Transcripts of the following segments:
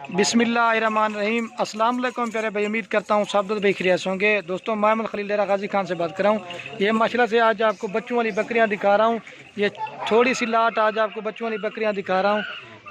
बिस्मिल्लाहिर्रहमानिर्रहीम। अस्सलाम वालेकुम प्यारे भाई, उम्मीद करता हूँ सब भाई खैरियत होंगे। दोस्तों, मोहम्मद खलील डेरा गाजी खान से बात कर रहा हूँ। ये माशाल्लाह से आज आपको बच्चों वाली बकरियाँ दिखा रहा हूँ। ये थोड़ी सी लाट आज आपको बच्चों वाली बकरियाँ दिखा रहा हूँ।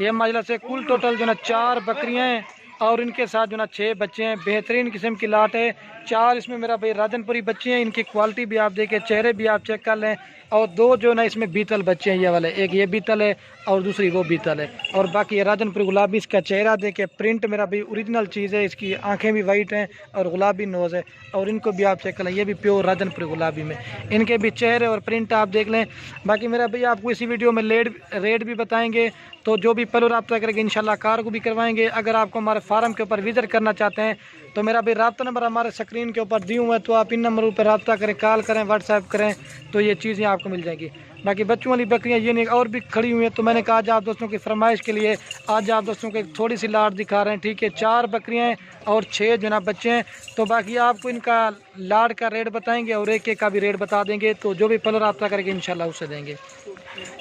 ये माशाल्लाह से कुल टोटल जो ना 4 बकरियाँ हैं और इनके साथ जो ना 6 बच्चे हैं। बेहतरीन किस्म की लाट है। 4 इसमें मेरा भाई राजनपुरी बच्चे हैं। इनकी क्वालिटी भी आप देखें, चेहरे भी आप चेक कर लें। और 2 जो ना इसमें बीतल बच्चे हैं, ये वाले, एक ये बीतल है और दूसरी वो बीतल है। और बाकी ये राजनपुरी गुलाबी, इसका चेहरा देखे, प्रिंट मेरा भी ओरिजिनल चीज़ है। इसकी आंखें भी वाइट हैं और गुलाबी नोज़ है। और इनको भी आप चेक कर लें, ये भी प्योर राजनपुरी गुलाबी में, इनके भी चेहरे और प्रिंट आप देख लें। बाकी मेरा भैया आपको इसी वीडियो में रेट भी बताएंगे। तो जो भी पहले रब्ता करेंगे इंशाल्लाह कार को भी करवाएंगे। अगर आपको हमारे फार्म के ऊपर विजिट करना चाहते हैं तो मेरा भी रब्ता नंबर हमारे स्क्रीन के ऊपर दिए हुए हैं, तो आप इन नंबरों पर रब्ता करें, कॉल करें, व्हाट्सएप करें, तो ये चीज़ें आपको मिल जाएगी। बाकी बच्चों वाली बकरियाँ ये नहीं और भी खड़ी हुई हैं, तो मैंने कहा आज आप दोस्तों की फरमाइश के लिए आज आप दोस्तों को एक थोड़ी सी लाट दिखा रहे हैं। ठीक है, 4 बकरियाँ हैं और 6 जो ना बच्चे हैं। तो बाकी आपको इनका लाट का रेट बताएंगे और एक का भी रेट बता देंगे। तो जो भी पहले रब्ता करेंगे इंशाल्लाह उसे देंगे।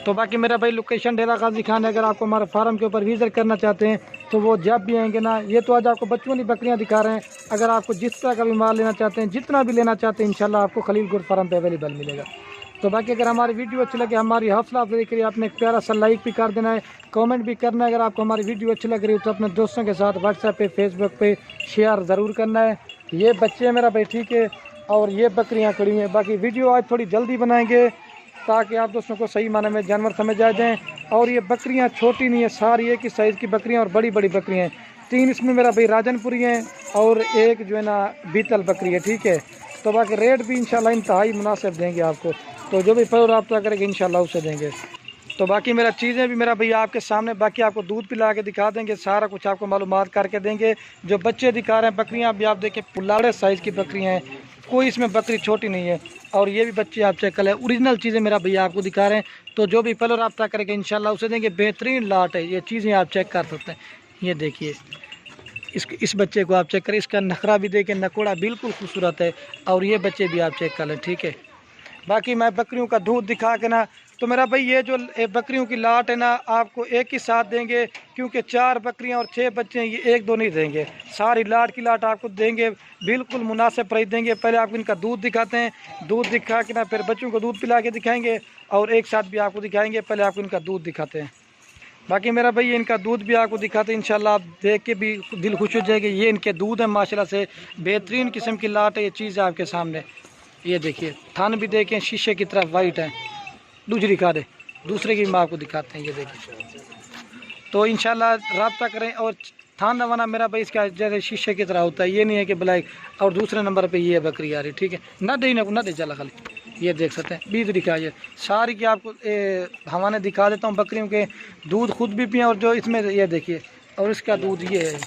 तो बाकी मेरा भाई लोकेशन डेरा गाजी खान है। अगर आपको हमारे फार्म के ऊपर विजिट करना चाहते हैं तो वो जब भी आएंगे ना, ये तो आज आपको बच्चों वाली बकरियां दिखा रहे हैं। अगर आपको जिस तरह का भी माल लेना चाहते हैं, जितना भी लेना चाहते हैं, इंशाल्लाह आपको खलील गुड फार्म पे अवेलेबल मिलेगा। तो बाकी अगर हमारी वीडियो अच्छी लगे, हमारी हौसला अफजाई के लिए आपने एक प्यारा सा लाइक भी कर देना है, कमेंट भी करना है। अगर आपको हमारी वीडियो अच्छी लग रही है तो अपने दोस्तों के साथ व्हाट्सएप पे, फेसबुक पे शेयर ज़रूर करना है। ये बच्चे हैं मेरा भाई, ठीक है, और ये बकरियाँ खड़ी हैं। बाकी वीडियो आज थोड़ी जल्दी बनाएंगे ताकि आप दोस्तों को सही माने में जानवर समझ आ जाएँ। और ये बकरियाँ छोटी नहीं है, सारी एक ही साइज़ की बकरियाँ और बड़ी बड़ी बकरियाँ हैं। 3 इसमें मेरा भाई राजनपुरी हैं और एक जो है ना बीतल बकरी है। ठीक है, तो बाकी रेट भी इंशाल्लाह इंतहाई मुनासिब देंगे आपको। तो जो भी पर रब्ता करेंगे इंशाल्लाह उसे देंगे। तो बाकी मेरा चीज़ें भी मेरा भैया आपके सामने, बाकी आपको दूध पिला के दिखा देंगे, सारा कुछ आपको मालूमात करके देंगे। जो बच्चे दिखा रहे हैं बकरियां भी आप देखें, पुलाड़े साइज़ की बकरियां हैं, कोई इसमें बकरी छोटी नहीं है। और ये भी बच्चे आप चेक कर लें, ओरिजिनल चीज़ें मेरा भैया आपको दिखा रहे हैं। तो जो भी पहले रब्ता करेंगे इंशाल्लाह उसे देंगे। बेहतरीन लाट है, ये चीज़ें आप चेक कर सकते हैं। ये देखिए, इस बच्चे को आप चेक करें, इसका नखरा भी देखें, नकोड़ा बिल्कुल खूबसूरत है। और ये बच्चे भी आप चेक कर लें। ठीक है, बाकी मैं बकरियों का दूध दिखा के ना, तो मेरा भाई ये जो बकरियों की लाट है ना, आपको एक ही साथ देंगे, क्योंकि 4 बकरियां और 6 बच्चे हैं, ये 1-2 नहीं देंगे। सारी लाट की लाट आपको देंगे, बिल्कुल मुनासिब प्राइस देंगे। पहले आपको इनका दूध दिखाते हैं, दूध दिखा के ना फिर बच्चों को दूध पिला के दिखाएंगे और एक साथ भी आपको दिखाएंगे। पहले आपको इनका दूध दिखाते हैं। बाकी मेरा भाई इनका दूध भी आपको दिखाते हैं, इंशाल्लाह आप देख के भी दिल खुश हो जाएगा। ये इनके दूध है माशाल्लाह से, बेहतरीन किस्म की लाट है। ये चीज़ है आपके सामने, ये देखिए, थान भी देखें शीशे की तरफ वाइट है। दूसरी दिखा दे, दूसरे की मैं आपको दिखाते हैं, ये देखिए। तो इंशाल्लाह रब्ता करें। और थान नवाना मेरा भाई इसका जैसे शीशे की तरह होता है, ये नहीं है कि ब्लैक। और दूसरे नंबर पे ये बकरी आ रही, ठीक है ना, दे ना दे चला खाली, ये देख सकते हैं। बीज दिखाइए सारी की आपको हवाने दिखा देता हूँ। बकरियों के दूध खुद भी पिए, और जो इसमें ये देखिए, और इसका दूध ये है।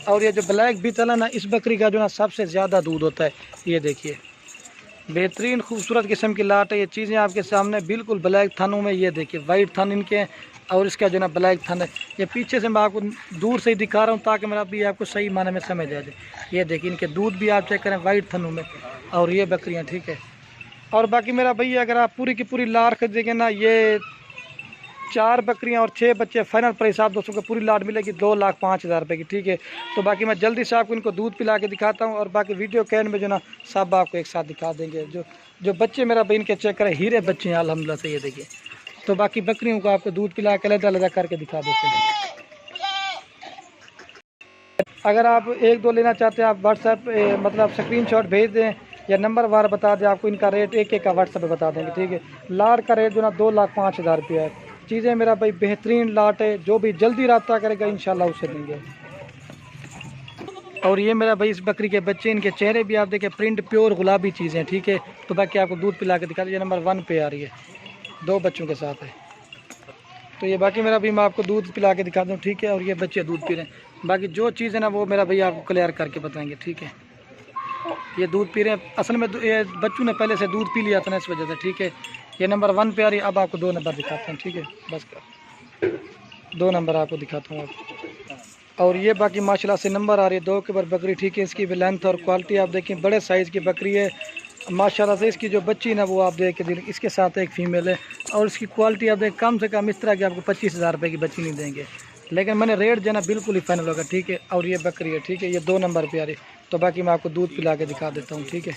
और ये जो ब्लैक बीतल है ना, इस बकरी का जो ना सबसे ज़्यादा दूध होता है। ये देखिए, बेहतरीन खूबसूरत किस्म की लाट है। ये चीज़ें आपके सामने बिल्कुल ब्लैक थानों में, ये देखिए वाइट थान इनके, और इसका जो ना ब्लैक थान है। ये पीछे से मैं आपको दूर से ही दिखा रहा हूँ ताकि मेरा भी आपको सही माने में समझ आ जाए। ये देखिए, इनके दूध भी आप चेक करें वाइट थानों में, और ये बकरियाँ, ठीक है। और बाकी मेरा भैया अगर आप पूरी की पूरी लाट खरीदेंगे ना, ये 4 बकरियां और 6 बच्चे, फाइनल प्राइस आप दोस्तों को पूरी लाट मिलेगी 2,05,000 रुपये की। ठीक है, तो बाकी मैं जल्दी से आपको इनको दूध पिला के दिखाता हूँ। और बाकी वीडियो कैन में जो ना सब आपको एक साथ दिखा देंगे। जो बच्चे मेरा भाई इनके चेक करें, हीरे बच्चे हैं अल्हम्दुलिल्लाह से, ये देखिए। तो बाकी बकरियों को आपको दूध पिला के अलग-अलग करके दिखा देते हैं। अगर आप 1-2 लेना चाहते हैं, आप व्हाट्सएप मतलब स्क्रीनशॉट भेज दें या नंबर वार बता दें, आपको इनका रेट एक का व्हाट्सएप पे बता देंगे। ठीक है, लाट का रेट जो ना 2,05,000 रुपया है। चीज़ें मेरा भाई बेहतरीन लाट है, जो भी जल्दी रब्ता करेगा इंशाल्लाह उसे देंगे। और ये मेरा भाई इस बकरी के बच्चे, इनके चेहरे भी आप देखें, प्रिंट प्योर गुलाबी चीज़ें, ठीक है। तो बाकी आपको दूध पिला के दिखा दीजिए, नंबर 1 पे आ रही है, 2 बच्चों के साथ है। तो ये बाकी मेरा भाई मैं आपको दूध पिला के दिखा दूँ, ठीक है। और ये बच्चे दूध पी रहे हैं। बाकी जो चीज़ है ना वो मेरा भैया आपको क्लियर करके बताएंगे, ठीक है। ये दूध पी रहे हैं, असल में ये बच्चों ने पहले से दूध पी लिया था ना, इस वजह से, ठीक है। ये नंबर 1 पे आ रही है। अब आपको 2 नंबर दिखाते हैं, ठीक है, बस 2 नंबर आपको दिखाता हूँ आप। और ये बाकी माशाल्लाह से नंबर आ रही है 2 के ऊपर बकरी, ठीक है। इसकी भी लेंथ और क्वालिटी आप देखें, बड़े साइज़ की बकरी है माशाल्लाह से। इसकी जो बच्ची ना वो आप देख के दिल, इसके साथ एक फ़ीमेल है। और इसकी क्वालिटी आप देख, कम से कम इस तरह की आपको 25,000 रुपये की बच्ची नहीं देंगे। लेकिन मैंने रेट जो है ना बिल्कुल ही फाइनल होगा, ठीक है। और ये बकरी है, ठीक है, ये 2 नंबर पे आ रही। तो बाकी मैं आपको दूध पिला के दिखा देता हूँ, ठीक है।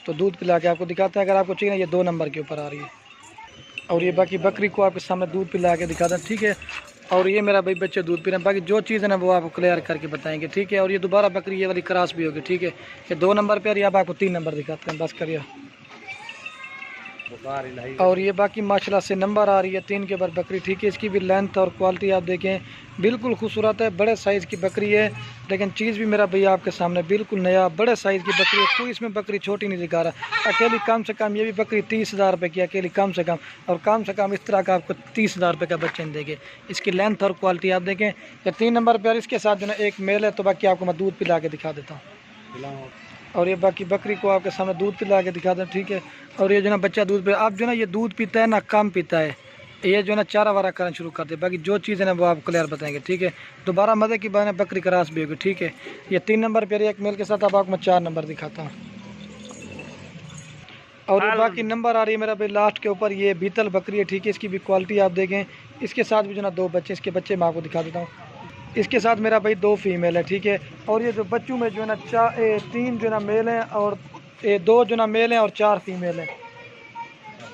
तो दूध पिला के आपको दिखाते हैं, अगर आपको चाहिए ना, ये 2 नंबर के ऊपर आ रही है। और ये बाकी बकरी को आपके सामने दूध पिला के दिखाते हैं, ठीक है। और ये मेरा भाई बच्चे दूध पी रहे हैं, बाकी जो चीज़ है ना वो आपको क्लियर करके बताएंगे, ठीक है। और ये दोबारा बकरी ये वाली क्रॉस भी होगी, ठीक है। ये 2 नंबर पे आ रही है, अब आपको 3 नंबर दिखाते हैं, बस करिए। और ये बाकी माशाल्लाह से नंबर आ रही है 3 के ऊपर बकरी, ठीक है। इसकी भी लेंथ और क्वालिटी आप देखें, बिल्कुल खूबसूरत है, बड़े साइज़ की बकरी है। लेकिन चीज़ भी मेरा भैया आपके सामने बिल्कुल नया बड़े साइज़ की बकरी है, कोई इसमें बकरी छोटी नहीं दिखा रहा। अकेली कम से कम ये भी बकरी 30,000 रुपये की अकेली, कम से कम। और कम से कम इस तरह का आपको 30,000 रुपये का बच्चे देंगे। इसकी लेंथ और क्वालिटी आप देखें, ये 3 नंबर पर। इसके साथ जो है एक मेल है, तो बाकी आपको मैं दूध पिला के दिखा देता हूँ। और ये बाकी बकरी को आपके सामने दूध पिला के दिखा दें, ठीक है। और ये जो ना बच्चा दूध पे, आप जो ना ये दूध पीता है ना कम पीता है, ये जो है ना चारा वारा करना शुरू कर दे। बाकी जो चीज़ है ना वो आप क्लियर बताएंगे, ठीक है। दोबारा मदद की बात है, बकरी क्रॉस भी होगी, ठीक है। ये 3 नंबर पर एक मेल के साथ, अब आपको मैं 4 नंबर दिखाता हूँ। और ये बाकी नंबर आ रही है मेरा भाई लास्ट के ऊपर, ये बीतल बकरी है, ठीक है। इसकी भी क्वालिटी आप देखें, इसके साथ भी जो ना 2 बच्चे, इसके बच्चे मैं आपको दिखा देता हूँ। इसके साथ मेरा भाई 2 फीमेल है, ठीक है। और ये जो बच्चों में जो है ना 3 जो है ना मेल हैं, और 2 जो ना मेल हैं और 4 फीमेल हैं।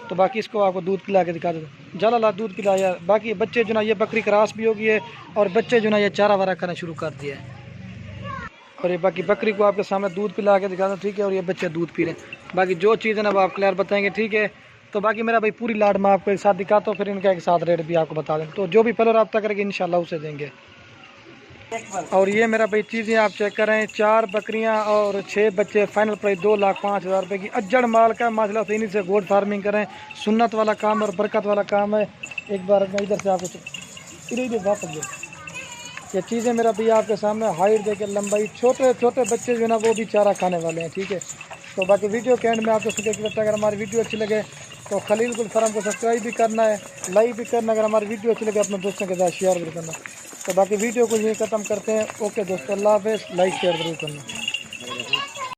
तो बाकी इसको आपको दूध पिला के दिखा देता, जला ला दूध पिलाया। बाकी बच्चे जो ना ये बकरी क्रॉस भी होगी है, और बच्चे जो ना ये चारा वारा करना शुरू कर दिया है। और ये बाकी बकरी को आपके सामने दूध पिला के दिखा दो, ठीक है। और ये बच्चे दूध पी रहे हैं, बाकी जो चीज़ है ना वो आप क्लियर बताएंगे, ठीक है। तो बाकी मेरा भाई पूरी लाट मैं आपको एक साथ दिखाता हूँ, फिर इनका एक साथ रेट भी आपको बता दें। तो जो भी पहले रब्ता करेंगे इंशाल्लाह उसे देंगे। और ये मेरा भाई चीज़ें आप चेक करें, 4 बकरियां और 6 बच्चे, फाइनल प्राइस 2,05,000 रुपये की। अज्जड़ माल का माशाल्लाह से, इन्हीं से गोट फार्मिंग करें, सुन्नत वाला काम और बरकत वाला काम है। एक बार मैं इधर से आपको इधर वापस दे, ये चीज़ें मेरा भैया आपके सामने हाइट देके लंबाई, छोटे छोटे बच्चे जो है ना वो भी चारा खाने वाले हैं, ठीक है। तो बाकी वीडियो के एंड में आपको सुबह की अगर हमारी वीडियो अच्छी लगे तो खलील गुल फार्म को सब्सक्राइब भी करना है, लाइक भी करना। अगर हमारी वीडियो अच्छी लगे अपने दोस्तों के साथ शेयर भी करना। तो बाकी वीडियो को यही ख़त्म करते हैं। ओके दोस्तों, अल्लाह हाफ़िज़, लाइक शेयर ज़रूर करना।